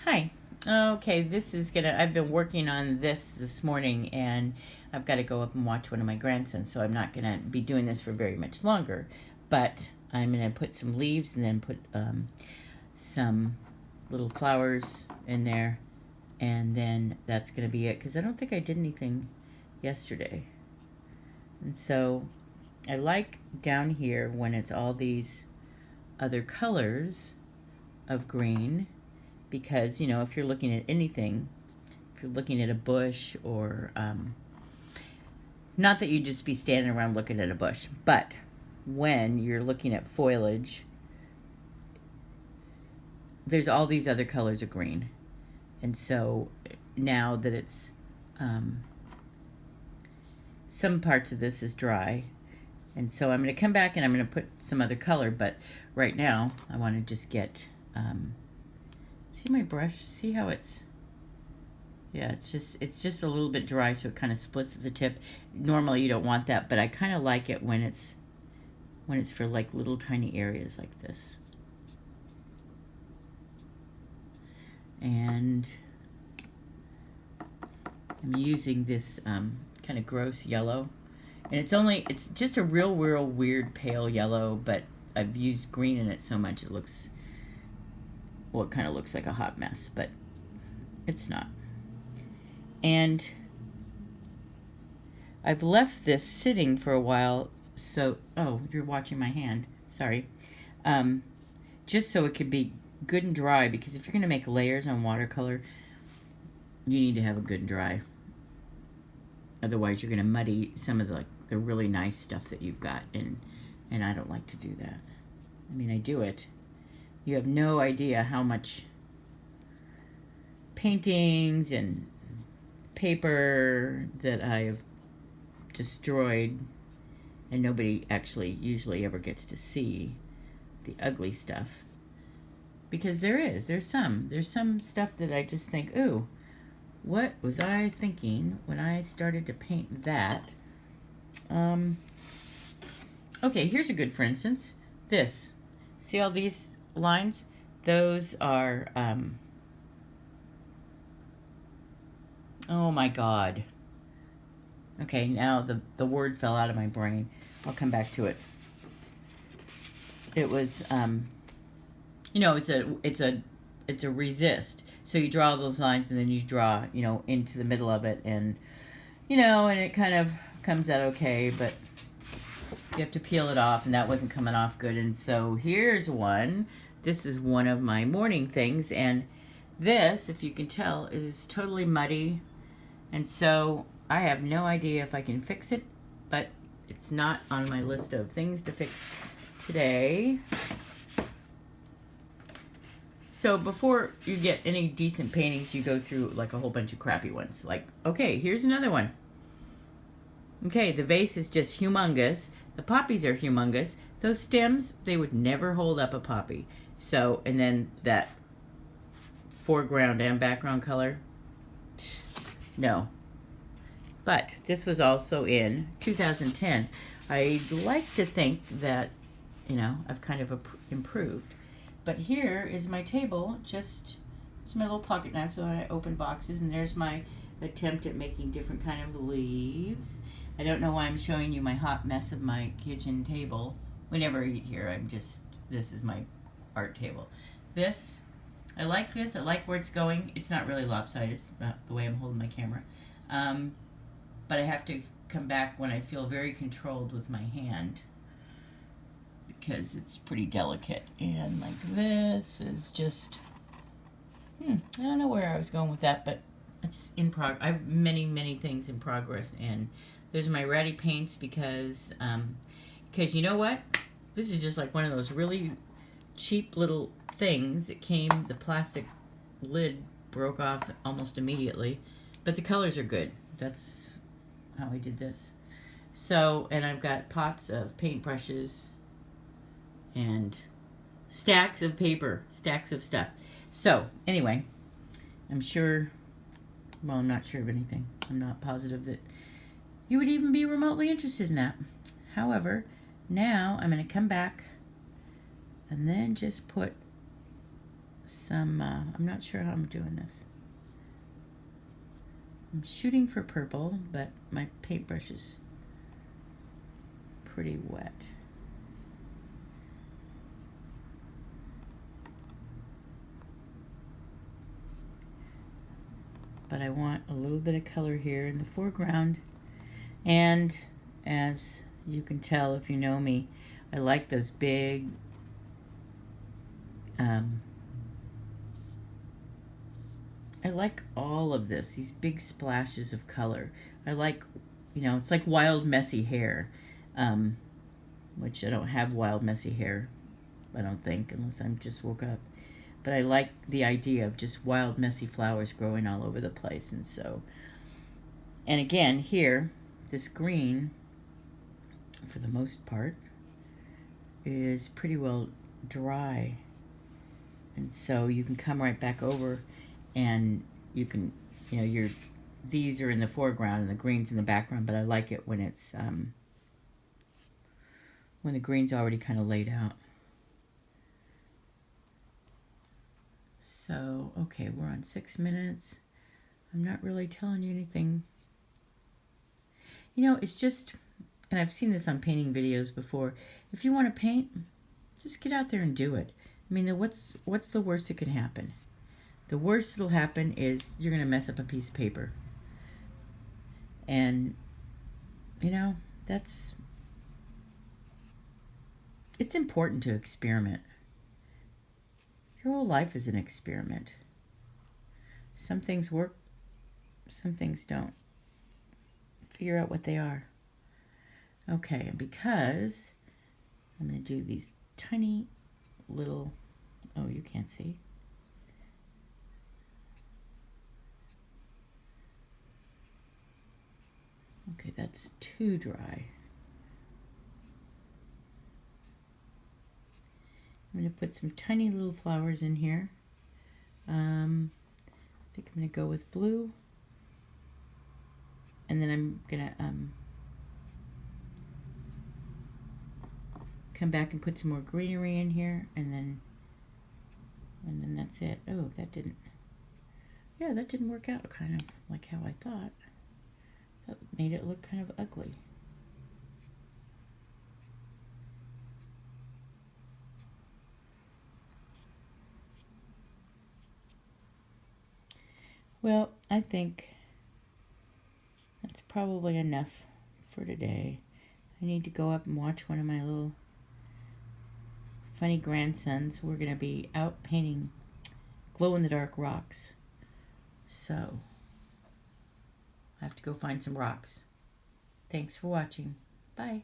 Hi. Okay, I've been working on this morning, and I've got to go up and watch one of my grandsons, so I'm not gonna be doing this for very much longer. But I'm gonna put some leaves and then put some little flowers in there, and then that's gonna be it, because I don't think I did anything yesterday. And so I like down here when it's all these other colors of green, because if you're looking at anything, if you're looking at a bush, or not that you'd just be standing around looking at a bush, but when you're looking at foliage, there's all these other colors of green. And so now that it's some parts of this is dry, and so I'm going to come back and I'm going to put some other color, but right now I want to just get see my brush, see how it's just a little bit dry, so it kind of splits at the tip. Normally you don't want that, but I kind of like it when it's for like little tiny areas like this. And I'm using this kind of gross yellow, and it's just a real weird pale yellow, but I've used green in it so much it looks, well, it kind of looks like a hot mess, but it's not. And I've left this sitting for a while, so, oh, you're watching my hand, sorry. Just so it could be good and dry, because if you're going to make layers on watercolor, you need to have it good and dry. Otherwise, you're going to muddy some of the really nice stuff that you've got, and I don't like to do that. I mean, I do it. You have no idea how much paintings and paper that I have destroyed, and nobody actually usually ever gets to see the ugly stuff, because there's some stuff that I just think, ooh, what was I thinking when I started to paint that? Okay, here's a good, for instance, this. See all these lines? Those are, oh my God. Okay, now the word fell out of my brain. I'll come back to it. It was, it's a resist. So you draw those lines, and then you draw, into the middle of it, and, and it kind of comes out okay, but you have to peel it off, and that wasn't coming off good. And so here's one. This is one of my morning things, and this, if you can tell, is totally muddy, and so I have no idea if I can fix it, but it's not on my list of things to fix today. So before you get any decent paintings, you go through like a whole bunch of crappy ones. Like, okay, here's another one. Okay, the vase is just humongous. The poppies are humongous. Those stems, they would never hold up a poppy. So, and then that foreground and background color, no. But this was also in 2010. I'd like to think that, I've kind of improved. But here is my table, just my little pocket knife, so I open boxes, and there's my attempt at making different kind of leaves. I don't know why I'm showing you my hot mess of my kitchen table. We never eat here. This is my art table. I like this. I like where it's going. It's not really lopsided. It's not the way I'm holding my camera. But I have to come back when I feel very controlled with my hand, because it's pretty delicate. And like this is just, I don't know where I was going with that, but it's in progress. I have many things in progress, and those are my ratty paints, because you know what? This is just like one of those really cheap little things that came, the plastic lid broke off almost immediately, but the colors are good. That's how I did this. So, and I've got pots of paintbrushes and stacks of paper, stacks of stuff. So, anyway, I'm not sure of anything. I'm not positive that you would even be remotely interested in that. However, now I'm going to come back and then just put some, I'm not sure how I'm doing this. I'm shooting for purple, but my paintbrush is pretty wet. But I want a little bit of color here in the foreground. And as you can tell if you know me, I like those big I like all of this, these big splashes of color. I like, you know, it's like wild messy hair, which I don't have wild messy hair, I don't think, unless I'm just woke up. But I like the idea of just wild messy flowers growing all over the place. And so, and again here, this green, for the most part, is pretty well dry. And so you can come right back over and you can, you know, these are in the foreground and the green's in the background, but I like it when it's, when the green's already kind of laid out. So, okay, we're on 6 minutes. I'm not really telling you anything. You know, it's just, and I've seen this on painting videos before, if you want to paint, just get out there and do it. I mean, what's the worst that can happen? The worst that'll happen is you're going to mess up a piece of paper. And, you know, it's important to experiment. Your whole life is an experiment. Some things work, some things don't. Figure out what they are. Okay, and because I'm going to do these tiny little, oh, you can't see. Okay, that's too dry. I'm going to put some tiny little flowers in here. I think I'm going to go with blue. And then I'm going to come back and put some more greenery in here. And then that's it. Oh, that didn't work out kind of like how I thought. That made it look kind of ugly. Well, I think that's probably enough for today. I need to go up and watch one of my little funny grandsons. We're going to be out painting glow-in-the-dark rocks. So, I have to go find some rocks. Thanks for watching. Bye.